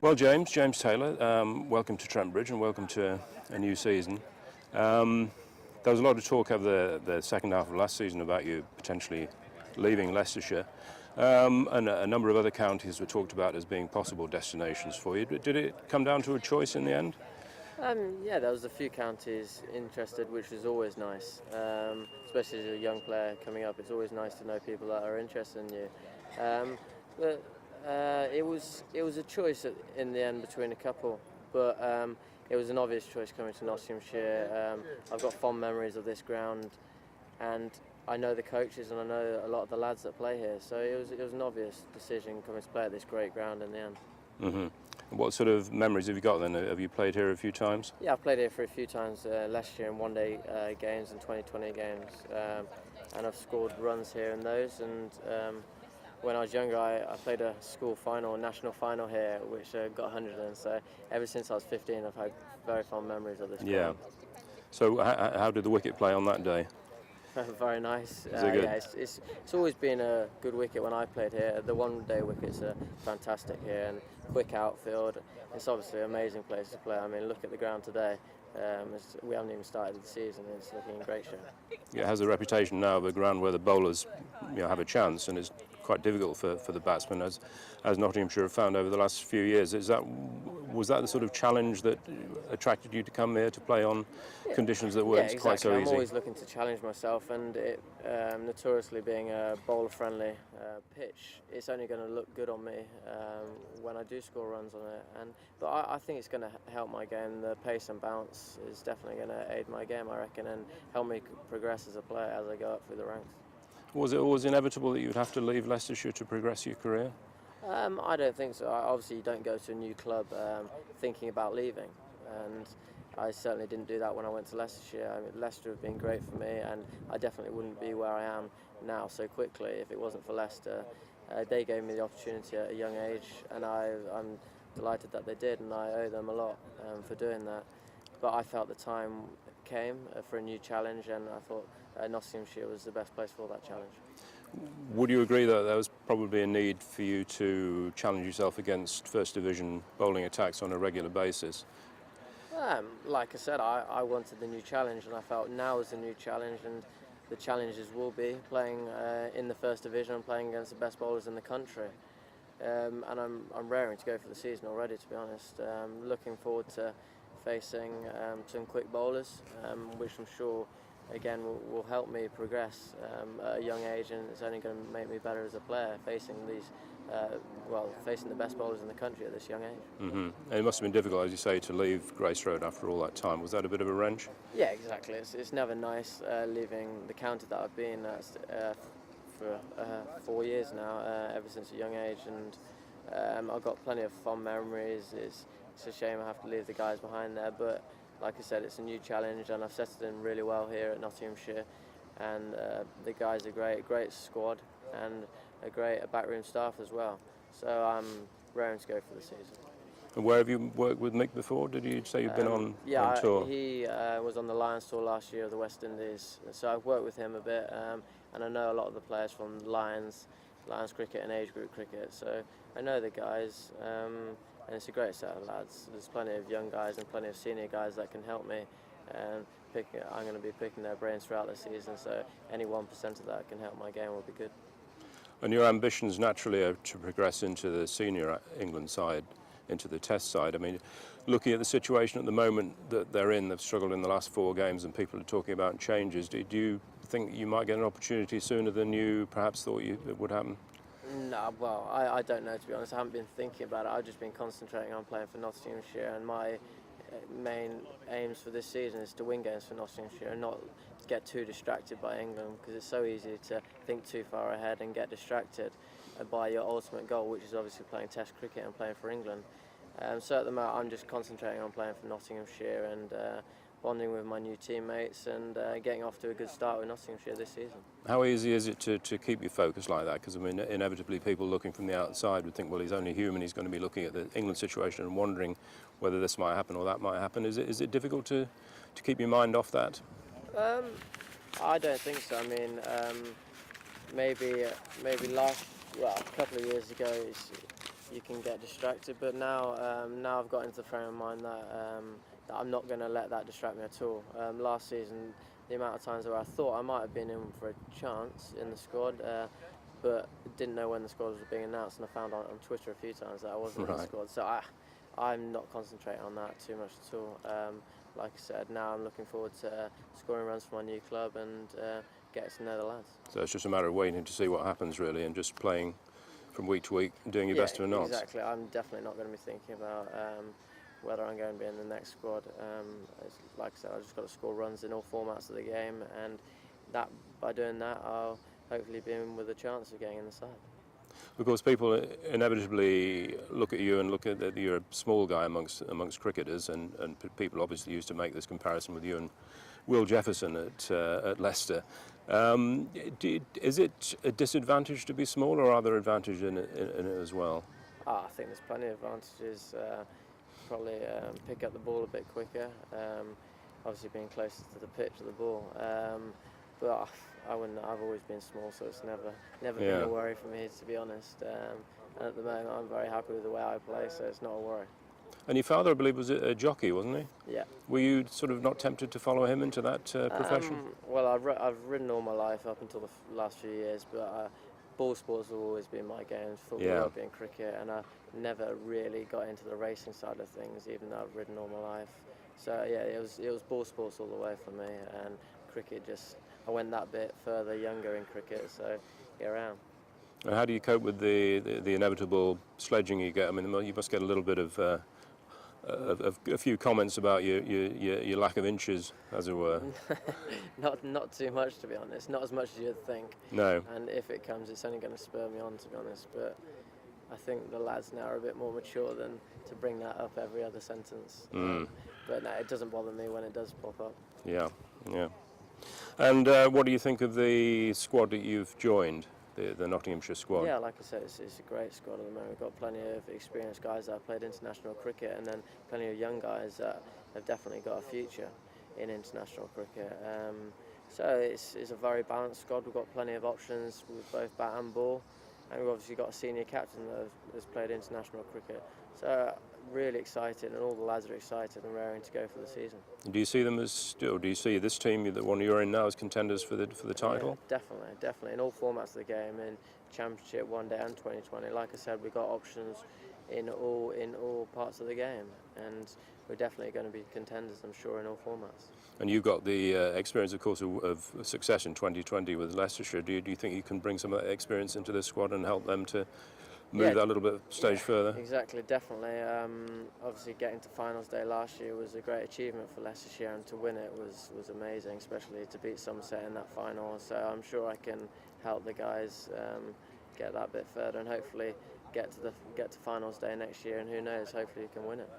Well, James Taylor, welcome to Trent Bridge and welcome to a new season. There was a lot of talk over the second half of last season about you potentially leaving Leicestershire, and a number of other counties were talked about as being possible destinations for you. Did it come down to a choice in the end? Yeah, there was a few counties interested, which was always nice, especially as a young player coming up. It's always nice to know people that are interested in you. But it was a choice in the end between a couple, but it was an obvious choice coming to Nottinghamshire. I've got fond memories of this ground, and I know the coaches and I know a lot of the lads that play here, so it was an obvious decision coming to play at this great ground in the end. Mm-hmm. What sort of memories have you got then? Have you played here a few times? Yeah, I've played here for a few times last year in one-day games and 2020 games, and I've scored runs here in those. And when I was younger, I played a school final, a national final here, which got 100 in. So ever since I was 15, I've had very fond memories of this ground. Yeah. So how did the wicket play on that day? Very nice. Is it good? Yeah, it's always been a good wicket when I played here. The one-day wickets are fantastic here, and quick outfield. It's obviously an amazing place to play. I mean, look at the ground today. We haven't even started the season. It's looking in great shape. Yeah, it has a reputation now of a ground where the bowlers, have a chance, and it's quite difficult for the batsmen, as Nottinghamshire have found over the last few years. Was that the sort of challenge that attracted you to come here to play on conditions that weren't exactly. quite so easy? I'm always looking to challenge myself, and it notoriously being a bowler-friendly pitch, it's only going to look good on me when I do score runs on it. But I think it's going to help my game. The pace and bounce is definitely going to aid my game, I reckon, and help me progress as a player as I go up through the ranks. Was it always inevitable that you would have to leave Leicestershire to progress your career? I don't think so. Obviously, you don't go to a new club thinking about leaving, and I certainly didn't do that when I went to Leicestershire. I mean, Leicester have been great for me, and I definitely wouldn't be where I am now so quickly if it wasn't for Leicester. They gave me the opportunity at a young age, and I'm delighted that they did, and I owe them a lot for doing that. But I felt the time came for a new challenge, and I thought Nottinghamshire was the best place for that challenge. Would you agree that there was probably a need for you to challenge yourself against First Division bowling attacks on a regular basis? Like I said, I wanted the new challenge, and I felt now is the new challenge, and the challenges will be playing in the First Division and playing against the best bowlers in the country. And I'm raring to go for the season already, to be honest. Looking forward to facing some quick bowlers, which I'm sure again will help me progress at a young age, and it's only going to make me better as a player facing these facing the best bowlers in the country at this young age. Mm-hmm. And it must have been difficult, as you say, to leave Grace Road after all that time. Was that a bit of a wrench? Yeah, exactly. It's never nice leaving the county that I've been at for 4 years now, ever since a young age, and I've got plenty of fond memories. It's a shame I have to leave the guys behind there, but like I said, it's a new challenge, and I've settled in really well here at Nottinghamshire, and the guys are great squad, and a great backroom staff as well. So I'm raring to go for the season. And where have you worked with Mick before? Did you say you've been on tour? He was on the Lions tour last year of the West Indies, so I've worked with him a bit, and I know a lot of the players from Lions cricket and age group cricket, so I know the guys. And it's a great set of lads. There's plenty of young guys and plenty of senior guys that can help me. And I'm going to be picking their brains throughout the season, so any 1% of that can help my game will be good. And your ambitions naturally are to progress into the senior England side, into the Test side. I mean, looking at the situation at the moment that they're in, they've struggled in the last 4 games, and people are talking about changes. Do you think you might get an opportunity sooner than you perhaps thought it would happen? No, well, I don't know, to be honest. I haven't been thinking about it. I've just been concentrating on playing for Nottinghamshire, and my main aims for this season is to win games for Nottinghamshire and not get too distracted by England, because it's so easy to think too far ahead and get distracted by your ultimate goal, which is obviously playing Test cricket and playing for England. So at the moment I'm just concentrating on playing for Nottinghamshire and bonding with my new teammates and getting off to a good start with Nottinghamshire this season. How easy is it to keep your focus like that? Because I mean, inevitably people looking from the outside would think, well, he's only human, he's going to be looking at the England situation and wondering whether this might happen or that might happen. Is it difficult to keep your mind off that? I don't think so. I mean, maybe a couple of years ago, you can get distracted. But now I've got into the frame of mind that I'm not going to let that distract me at all. Last season, the amount of times where I thought I might have been in for a chance in the squad, but didn't know when the squad was being announced, and I found on Twitter a few times that I wasn't in the squad. So I'm not concentrating on that too much at all. Like I said, now I'm looking forward to scoring runs for my new club and getting to know the lads. So it's just a matter of waiting to see what happens, really, and just playing from week to week, doing your best to announce. Exactly. I'm definitely not going to be thinking about whether I'm going to be in the next squad. Like I said, I just got to score runs in all formats of the game, and that by doing that, I'll hopefully be in with a chance of getting in the side. Of course, people inevitably look at you and look at that you're a small guy amongst cricketers, and people obviously used to make this comparison with you and Will Jefferson at Leicester. Is it a disadvantage to be small, or are there advantages in it as well? I think there's plenty of advantages. Probably pick up the ball a bit quicker. Obviously, being closer to the pitch of the ball. But I've always been small, so it's never been a worry for me, to be honest. And at the moment, I'm very happy with the way I play, so it's not a worry. And your father, I believe, was a jockey, wasn't he? Yeah. Were you sort of not tempted to follow him into that profession? Well, I've ridden all my life up until the last few years, but ball sports have always been my games, football, rugby and cricket, and I never really got into the racing side of things, even though I've ridden all my life. So yeah, it was ball sports all the way for me, and cricket I went that bit further younger in cricket, so here I am. And how do you cope with the inevitable sledging you get? I mean, you must get a little bit of a few comments about your lack of inches, as it were. Not too much, to be honest. Not as much as you'd think. No. And if it comes, it's only going to spur me on, to be honest. But I think the lads now are a bit more mature than to bring that up every other sentence. But no, it doesn't bother me when it does pop up. Yeah. And what do you think of the squad that you've joined? The Nottinghamshire squad? Yeah, like I said, it's a great squad at the moment. We've got plenty of experienced guys that have played international cricket, and then plenty of young guys that have definitely got a future in international cricket. So it's a very balanced squad. We've got plenty of options with both bat and ball, and we've obviously got a senior captain that has played international cricket. So really excited, and all the lads are excited and raring to go for the season. Do you see them do you see this team, the one you're in now, as contenders for the title? Yeah, definitely. In all formats of the game, in Championship, One Day and 2020. Like I said, we've got options in all parts of the game, and we're definitely going to be contenders, I'm sure, in all formats. And you've got the experience, of course, of success in 2020 with Leicestershire. Do you think you can bring some of that experience into this squad and help them to move that a little bit stage further? Exactly, definitely. Obviously, getting to finals day last year was a great achievement for Leicestershire, and to win it was amazing, especially to beat Somerset in that final. So I'm sure I can help the guys get that bit further, and hopefully get to finals day next year. And who knows, hopefully you can win it.